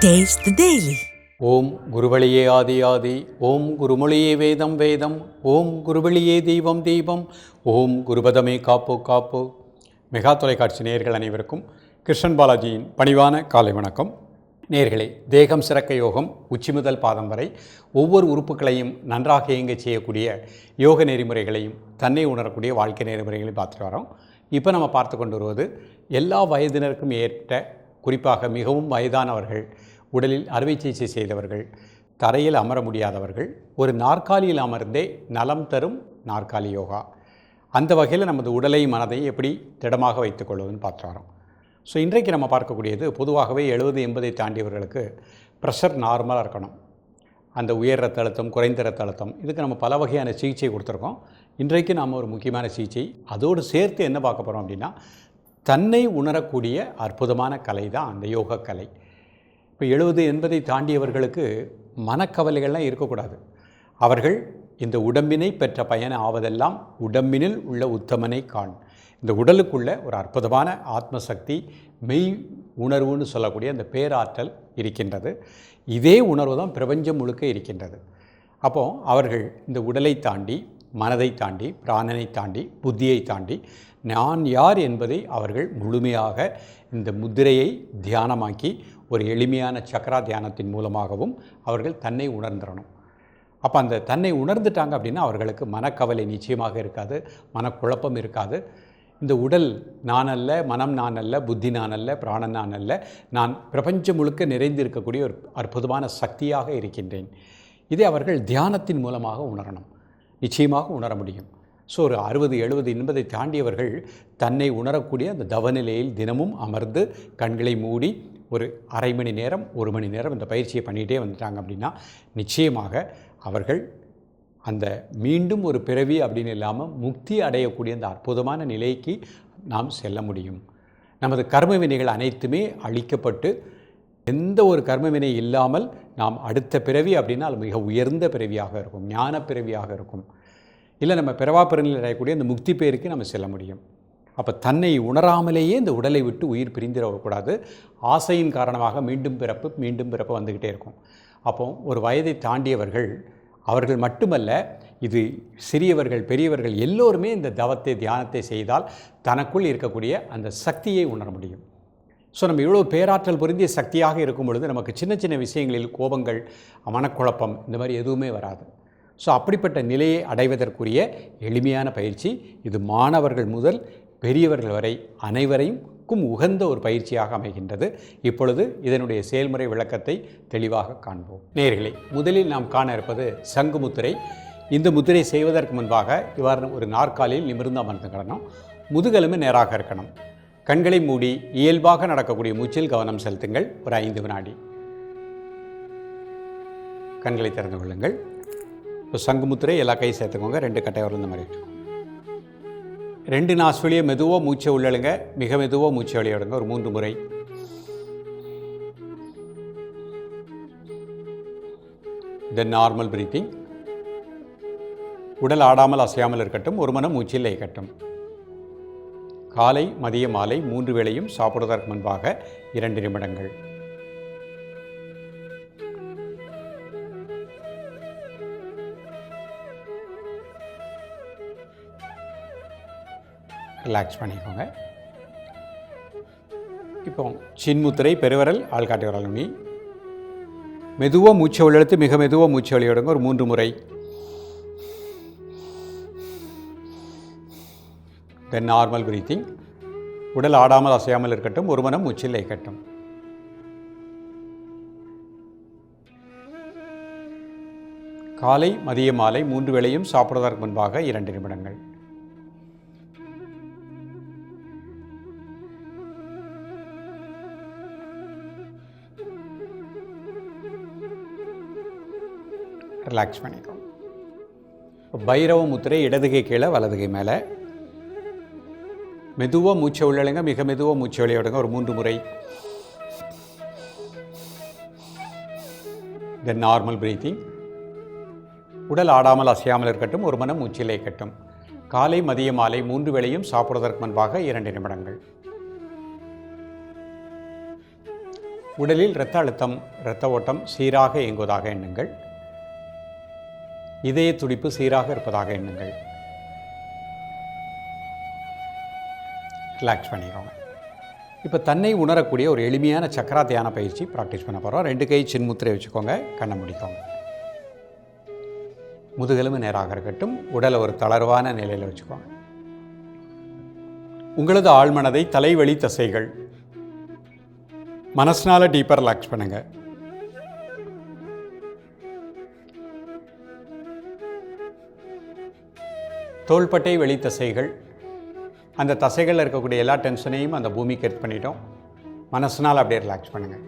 Taste the Daily. ஓம் குருவழியே ஆதி ஆதி, ஓம் குருமொழியே வேதம் வேதம், ஓம் குருவழியே தெய்வம் தெய்வம், ஓம் குருபதமே காப்போ காப்போ. மெகா தொலைக்காட்சி நேயர்கள் அனைவருக்கும் கிருஷ்ணன் பாலாஜியின் பணிவான காலை வணக்கம். நேயர்களே, தேகம் சிறக்க யோகம் உச்சி முதல் பாதம் வரை ஒவ்வொரு உறுப்புகளையும் நன்றாக இயங்க செய்யக்கூடிய யோக நெறிமுறைகளையும் தன்னை உணரக்கூடிய வாழ்க்கை நெறிமுறைகளையும் பார்த்துட்டு வரோம். இப்போ நம்ம பார்த்து கொண்டு வருவது எல்லா வயதினருக்கும் ஏற்ற, குறிப்பாக மிகவும் வயதானவர்கள், உடலில் அறுவை சிகிச்சை செய்தவர்கள், தரையில் அமர முடியாதவர்கள், ஒரு நாற்காலியில் அமர்ந்தே நலம் தரும் நாற்காலி யோகா. அந்த வகையில் நமது உடலை மனதை எப்படி திடமாக வைத்துக்கொள்வதுன்னு பார்த்து வரோம். ஸோ இன்றைக்கு நம்ம பார்க்கக்கூடியது, பொதுவாகவே 70-80 தாண்டியவர்களுக்கு ப்ரெஷர் நார்மலாக இருக்கணும். அந்த உயர் ரத்த அழுத்தம், குறைந்த ரத்த அழுத்தம், இதுக்கு நம்ம பல வகையான சிகிச்சை கொடுத்துருக்கோம். இன்றைக்கு நாம் ஒரு முக்கியமான சிகிச்சை அதோடு சேர்த்து என்ன பார்க்க போகிறோம் அப்படின்னா, தன்னை உணரக்கூடிய அற்புதமான கலை தான் அந்த யோக கலை. இப்போ 70-80 தாண்டியவர்களுக்கு மனக்கவலைகள்லாம் இருக்கக்கூடாது. அவர்கள் இந்த உடம்பினை பெற்ற பயன் ஆவதெல்லாம் உடம்பினில் உள்ள உத்தமனை காண். இந்த உடலுக்குள்ள ஒரு அற்புதமான ஆத்மசக்தி, மெய் உணர்வுன்னு சொல்லக்கூடிய அந்த பேராற்றல் இருக்கின்றது. இதே உணர்வு தான் பிரபஞ்சம் முழுக்க இருக்கின்றது. அப்போது அவர்கள் இந்த உடலை தாண்டி, மனதை தாண்டி, பிராணனை தாண்டி, புத்தியை தாண்டி நான் யார் என்பதை அவர்கள் முழுமையாக இந்த முத்திரையை தியானமாக்கி ஒரு எளிமையான சக்கரா தியானத்தின் மூலமாகவும் அவர்கள் தன்னை உணர்ந்துடணும். அப்போ அந்த தன்னை உணர்ந்துட்டாங்க அப்படின்னா அவர்களுக்கு மனக்கவலை நிச்சயமாக இருக்காது, மனக்குழப்பம் இருக்காது. இந்த உடல் நான் அல்ல, மனம் நான் அல்ல, புத்தி நான் அல்ல, பிராணன் நான் அல்ல, நான் பிரபஞ்சம் முழுக்க நிறைந்து இருக்கக்கூடிய ஒரு அற்புதமான சக்தியாக இருக்கின்றேன். இதை அவர்கள் தியானத்தின் மூலமாக உணரணும். நிச்சயமாக உணர முடியும். ஸோ ஒரு 60-70-80 தாண்டியவர்கள் தன்னை உணரக்கூடிய அந்த தவநிலையில் தினமும் அமர்ந்து கண்களை மூடி ஒரு அரை மணி நேரம், 1 மணி நேரம் இந்த பயிற்சியை பண்ணிகிட்டே வந்துட்டாங்க அப்படின்னா நிச்சயமாக அவர்கள் அந்த மீண்டும் ஒரு பிறவி அப்படின்னு இல்லாமல் முக்தி அடையக்கூடிய அந்த அற்புதமான நிலைக்கு நாம் செல்ல முடியும். நமது கர்ம வினைகள் அனைத்துமே அழிக்கப்பட்டு எந்த ஒரு கர்ம வினை இல்லாமல் நாம் அடுத்த பிறவி அப்படின்னா அது மிக உயர்ந்த பிறவியாக இருக்கும், ஞான பிறவியாக இருக்கும். இல்லை நம்ம பிறவா பிறனில் அடையக்கூடிய அந்த முக்தி பேருக்கு நம்ம செல்ல முடியும். அப்போ தன்னை உணராமலேயே இந்த உடலை விட்டு உயிர் பிரிந்திடக்கூடாது. ஆசையின் காரணமாக மீண்டும் பிறப்பு வந்துக்கிட்டே இருக்கும். அப்போ ஒரு வயதை தாண்டியவர்கள், அவர்கள் மட்டுமல்ல, இது சிறியவர்கள் பெரியவர்கள் எல்லோருமே இந்த தவத்தை தியானத்தை செய்தால் தனக்குள் இருக்கக்கூடிய அந்த சக்தியை உணர முடியும். ஸோ நம்ம இவ்வளோ பேராற்றல் பொருந்திய சக்தியாக இருக்கும் பொழுது நமக்கு சின்ன சின்ன விஷயங்களில் கோபங்கள், மனக்குழப்பம் இந்த மாதிரி எதுவுமே வராது. ஸோ அப்படிப்பட்ட நிலையை அடைவதற்குரிய எளிமையான பயிற்சி இது. மாணவர்கள் முதல் பெரியவர்கள் வரை அனைவரையும் உகந்த ஒரு பயிற்சியாக அமைகின்றது. இப்பொழுது இதனுடைய செயல்முறை விளக்கத்தை தெளிவாக காண்போம். நேயர்களே, முதலில் நாம் காண இருப்பது சங்கு முத்திரை. இந்த முத்திரை செய்வதற்கு முன்பாக இவ்வாறு ஒரு நாற்காலியில் நிமிர்ந்து அமர்ந்துக்கிடணும். முதுகெலும்பு நேராக இருக்கணும். கண்களை மூடி இயல்பாக நடக்கக்கூடிய மூச்சில் கவனம் செலுத்துங்கள். ஒரு 5 வினாடி கண்களை திறந்து கொள்ளுங்கள். இப்போ சங்கு முத்திரை எல்லா கை சேர்த்துக்கோங்க. 2 கட்டை வரல இந்த மாதிரி இருக்கும். 2 நாஸ்வலியை மெதுவாக மூச்சை உள்ளழுங்க, மிக மெதுவாக மூச்சை வெளியிடுங்க ஒரு 3 முறை. தென் நார்மல் பிரீத்திங். உடல் ஆடாமல் அசையாமல் இருக்கட்டும், ஒரு மனம் மூச்சில் லயிக்கட்டும். காலை, மதிய, மாலை 3 வேளையும் சாப்பிடுவதற்கு முன்பாக 2 நிமிடங்கள். ரிலாக்ஸ் பண்ணிக்கோங்க. இப்போ சின்முத்திரை, பெருவரல், ஆள்காட்டி விரல் நுனி. மெதுவாக மூச்சை உள்ளெழுத்து மிக மெதுவாக மூச்சை வெளியிடுங்க ஒரு 3 முறை. தென் நார்மல் பிரீத்திங். உடல் ஆடாமல் அசையாமல் இருக்கட்டும், ஒரு மனம் மூச்சில் லயிக்கட்டும். காலை, மதிய, மாலை 3 வேளையும் சாப்பிடுவதற்கு முன்பாக 2 நிமிடங்கள். ரிலாக்ஸ் பண்ணிக்கோங்க. பைரவ முத்திரை, இடதுகை கீழே வலதுகை மேலே. மெதுவாக மூச்சை உள்ளழுங்க, மிக மெதுவாக மூச்சை வெளியிடுங்க ஒரு 3 முறை. தென் நார்மல் பிரீத்திங். உடல் ஆடாமல் அசையாமல் இருக்கட்டும், ஒரு மனம் மூச்சில் லயிக்கட்டும். காலை, மதிய, மாலை 3 வேளையும் சாப்பிடுவதற்கு முன்பாக 2 நிமிடங்கள். உடலில் இரத்த அழுத்தம், இரத்த ஓட்டம் சீராக இயங்குவதாக எண்ணுங்கள். இதய துடிப்பு சீராக இருப்பதாக எண்ணுங்கள். ரிலாக்ஸ் பண்ணிக்கோங்க. இப்போ தன்னை உணரக்கூடிய ஒரு எளிமையான சக்கரா தியான பயிற்சி ப்ராக்டிஸ் பண்ண போகிறோம். 2 கை சின்முத்திரை வச்சுக்கோங்க, கண்ணை முடிக்கோங்க. முதுகெலும்பு நேராக இருக்கட்டும். உடலை ஒரு தளர்வான நிலையில் வச்சுக்கோங்க. உங்களது ஆழ்மனதை தலைவலி தசைகள் மனசனால டீப்பர் ரிலாக்ஸ் பண்ணுங்க. தோள்பட்டை வெளி தசைகள், அந்த தசைகளில் இருக்கக்கூடிய எல்லா டென்ஷனையும் அந்த பூமிக்கு எடுத்து பண்ணிட்டோம். மனசனால் அப்படியே ரிலாக்ஸ் பண்ணுங்க.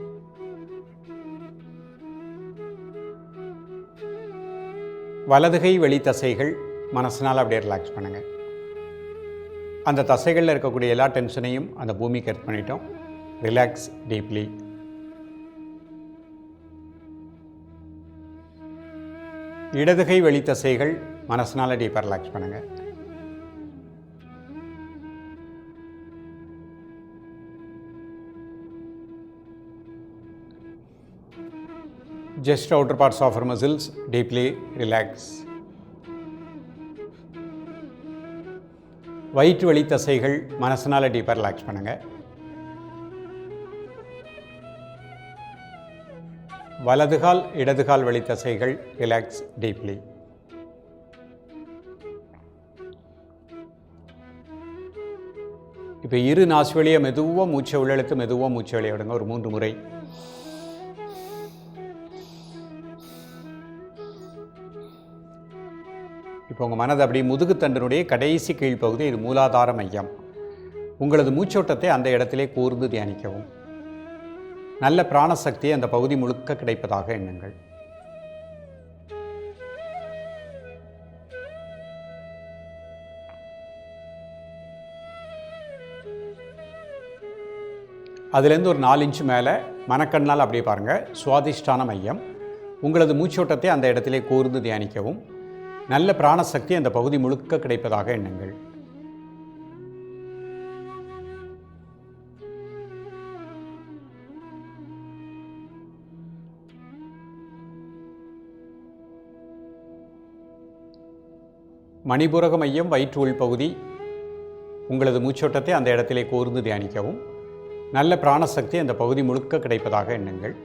வலதுகை வெளி தசைகள் மனசனால் அப்படியே ரிலாக்ஸ் பண்ணுங்க. அந்த தசைகளில் இருக்கக்கூடிய எல்லா டென்ஷனையும் அந்த பூமிக்கு எடுத்து பண்ணிட்டோம். Relax deeply. இடதுகை வெளி தசைகள் மனசனால டீப்பர் ரிலாக்ஸ் பண்ணுங்க. Just outer parts of our muscles deeply relax. வயிற்று வலி தசைகள் மனசனால டீப்பர் ரிலாக்ஸ் பண்ணுங்க. வலதுகால் இடதுகால் வலி தசைகள் ரிலாக்ஸ் டீப்லி. இப்போ இரு நாசி வழியை மெதுவாக மூச்சை உள்ளெழுத்து மெதுவாக மூச்சை வெளியே விடுங்க. ஒரு 3 முறை. இப்போ உங்கள் மனது அப்படி முதுகுத்தண்டினுடைய கடைசி கீழ்ப்பகுதி, இது மூலாதார மையம். உங்களது மூச்சோட்டத்தை அந்த இடத்திலே கூர்ந்து தியானிக்கவும். நல்ல பிராணசக்தி அந்த பகுதி முழுக்க கிடைப்பதாக எண்ணுங்கள். அதுலேருந்து ஒரு 4 இன்ச்சு மேலே மனக்கண்ணால் அப்படியே பாருங்கள். சுவாதிஷ்டான மையம். உங்களது மூச்சோட்டத்தை அந்த இடத்திலே கூர்ந்து தியானிக்கவும். நல்ல பிராணசக்தி அந்த பகுதி முழுக்க கிடைப்பதாக எண்ணுங்கள். மணிபூரக மையம் வயிற்று உள்பகுதி. உங்களது மூச்சோட்டத்தை அந்த இடத்திலே கூர்ந்து தியானிக்கவும். நல்ல பிராணசக்தி அந்த பகுதி முழுக்க கிடைப்பதாக எண்ணுங்கள்.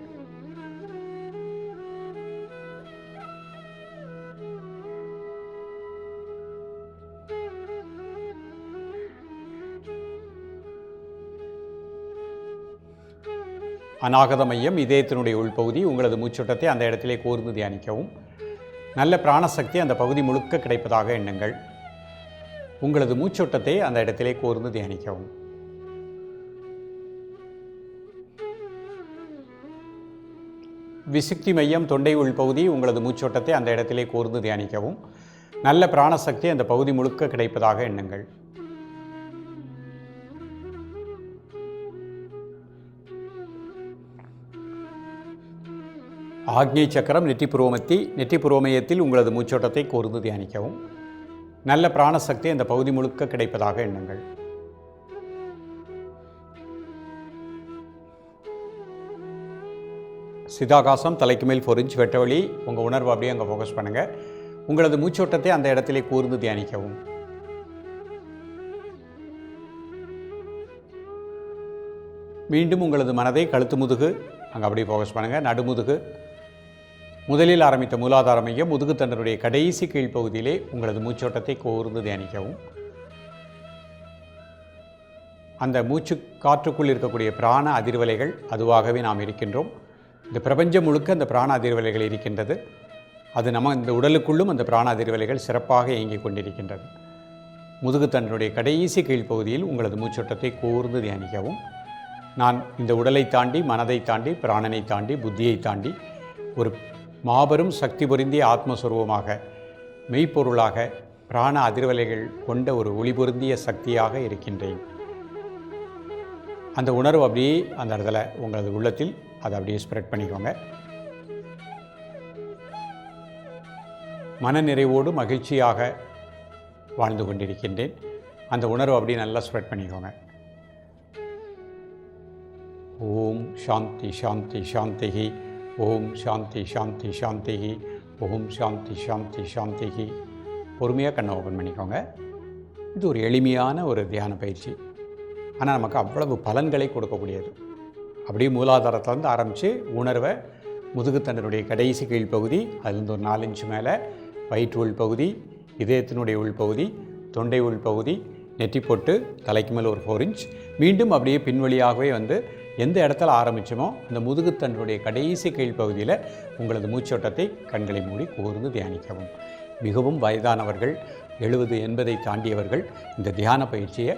அநாகத மையம் இதயத்தினுடைய உள்பகுதி. உங்களது மூச்சோட்டத்தை அந்த இடத்திலே கூர்ந்து தியானிக்கவும். நல்ல பிராணசக்தி அந்த பகுதி முழுக்க கிடைப்பதாக எண்ணுங்கள். உங்களது மூச்சோட்டத்தை அந்த இடத்திலே கூர்ந்து தியானிக்கவும். விசுக்தி மையம் தொண்டை உள்பகுதி. உங்களது மூச்சோட்டத்தை அந்த இடத்திலே கூர்ந்து தியானிக்கவும். நல்ல பிராணசக்தி அந்த பகுதி முழுக்க கிடைப்பதாக எண்ணுங்கள். ஆக்ஞை சக்கரம் நெற்றிப்புருவமத்தி. நெற்றிப்புருவமயத்தில் உங்களது மூச்சோட்டத்தை கூர்ந்து தியானிக்கவும். நல்ல பிராணசக்தி அந்த பகுதி முழுக்க கிடைப்பதாக எண்ணுங்கள். சிதாகாசம் தலைக்கு மேல் 4 இன்ச் வெட்ட வழி. உங்கள் உணர்வு அப்படியே அங்கே ஃபோக்கஸ் பண்ணுங்கள். உங்களது மூச்சோட்டத்தை அந்த இடத்திலே கூர்ந்து தியானிக்கவும். மீண்டும் உங்களது மனதை கழுத்து முதுகு அங்கே அப்படியே ஃபோக்கஸ் பண்ணுங்கள். நடுமுதுகு. முதலில் ஆரம்பித்த மூலாதார மையம் முதுகுத்தண்டனுடைய கடைசி கீழ்ப்பகுதியிலே உங்களது மூச்சோட்டத்தை கூர்ந்து தியானிக்கவும். அந்த மூச்சு காற்றுக்குள் இருக்கக்கூடிய பிராண அதிர்வலைகள், அதுவாகவே நாம் இருக்கின்றோம். இந்த பிரபஞ்சம் முழுக்க அந்த பிராண அதிர்வலைகள் இருக்கின்றது. அது நம்ம இந்த உடலுக்குள்ளும் அந்த பிராண அதிர்வலைகள் சிறப்பாக இயங்கிக் கொண்டிருக்கின்றது. முதுகுத்தண்டனுடைய கடைசி கீழ்ப்பகுதியில் உங்களது மூச்சோட்டத்தை கூர்ந்து தியானிக்கவும். நான் இந்த உடலை தாண்டி, மனதை தாண்டி, பிராணனை தாண்டி, புத்தியை தாண்டி ஒரு மாபெரும் சக்தி பொருந்திய ஆத்மஸ்வரூபமாக, மெய்ப்பொருளாக, பிராண அதிர்வலைகள் கொண்ட ஒரு ஒளி பொருந்திய சக்தியாக இருக்கின்றேன். அந்த உணர்வு அப்படியே அந்த இடத்துல உங்களது உள்ளத்தில் அதை அப்படியே ஸ்ப்ரெட் பண்ணிக்கோங்க. மனநிறைவோடு மகிழ்ச்சியாக வாழ்ந்து கொண்டிருக்கின்றேன். அந்த உணர்வு அப்படியே நல்லா ஸ்ப்ரெட் பண்ணிக்கோங்க. ஓம் சாந்தி சாந்தி சாந்திஹி. ஓம் சாந்தி சாந்தி சாந்திஹி. ஓம் சாந்தி சாந்தி சாந்திஹி. பொறுமையாக கண்ணை ஓப்பன் பண்ணிக்கோங்க. இது ஒரு எளிமையான ஒரு தியான பயிற்சி, ஆனால் நமக்கு அவ்வளவு பலன்களை கொடுக்கக்கூடியது. அப்படியே மூலாதாரத்திலேருந்து ஆரம்பித்து உணர்வை முதுகுத்தண்டனுடைய கடைசி கீழ்ப்பகுதி, அதுலேருந்து ஒரு 4 இன்ச்சு மேலே வயிற்று உள்பகுதி, இதயத்தினுடைய உள்பகுதி, தொண்டை உள்பகுதி, நெற்றி பொட்டு, தலைக்கு மேலே ஒரு 4 இன்ச், மீண்டும் அப்படியே பின்வழியாகவே வந்து எந்த இடத்துல ஆரம்பித்தோமோ அந்த முதுகுத்தண்டனுடைய கடைசி கீழ்ப்பகுதியில் உங்களது மூச்சோட்டத்தை கண்களை மூடி கூர்ந்து தியானிக்கவும். மிகவும் வயதானவர்கள், 70-80 தாண்டியவர்கள் இந்த தியான பயிற்சியை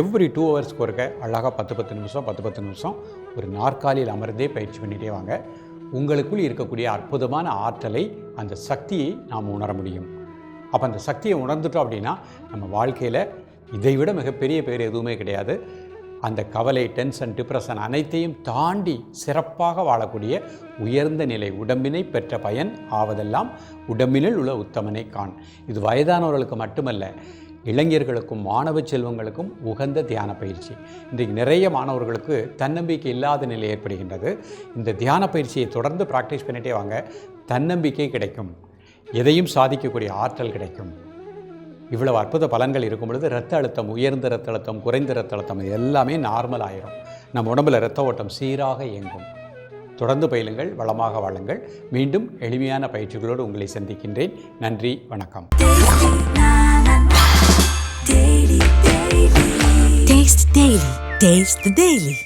எவ்ரி 2 ஹவர்ஸ்க்கு ஒருக்க அழகாக 10-10 நிமிஷம் 10-10 நிமிஷம் ஒரு நாற்காலியில் அமர்ந்தே பயிற்சி பண்ணிகிட்டே வாங்க. உங்களுக்குள் இருக்கக்கூடிய அற்புதமான ஆற்றலை, அந்த சக்தியை நாம் உணர முடியும். அப்போ அந்த சக்தியை உணர்ந்துட்டோம் அப்படின்னா நம்ம வாழ்க்கையில் இதைவிட மிகப்பெரிய பேர் எதுவுமே கிடையாது. அந்த கவலை, டென்ஷன், டிப்ரெஷன் அனைத்தையும் தாண்டி சிறப்பாக வாழக்கூடிய உயர்ந்த நிலை, உடம்பினை பெற்ற பயன் ஆவதெல்லாம் உடம்பினில் உள்ள உத்தமனை காண். இது வயதானவர்களுக்கு மட்டுமல்ல, இளைஞர்களுக்கும் மாணவ செல்வங்களுக்கும் உகந்த தியான பயிற்சி. இன்றைக்கு நிறைய மாணவர்களுக்கு தன்னம்பிக்கை இல்லாத நிலை ஏற்படுகின்றது. இந்த தியான பயிற்சியை தொடர்ந்து ப்ராக்டிஸ் பண்ணிகிட்டே வாங்க. தன்னம்பிக்கை கிடைக்கும், எதையும் சாதிக்கக்கூடிய ஆற்றல் கிடைக்கும். இவ்வளவு அற்புத பலன்கள் இருக்கும் பொழுது இரத்த அழுத்தம், உயர்ந்த இரத்த அழுத்தம், குறைந்த இரத்த அழுத்தம் எல்லாமே நார்மல் ஆயிரும். நம்ம உடம்பில் இரத்த ஓட்டம் சீராக இயங்கும். தொடர்ந்து பயிலுங்கள், வளமாக வாழுங்கள். மீண்டும் எளிமையான பயிற்சிகளோடு உங்களை சந்திக்கின்றேன். நன்றி, வணக்கம். Taste the Daily.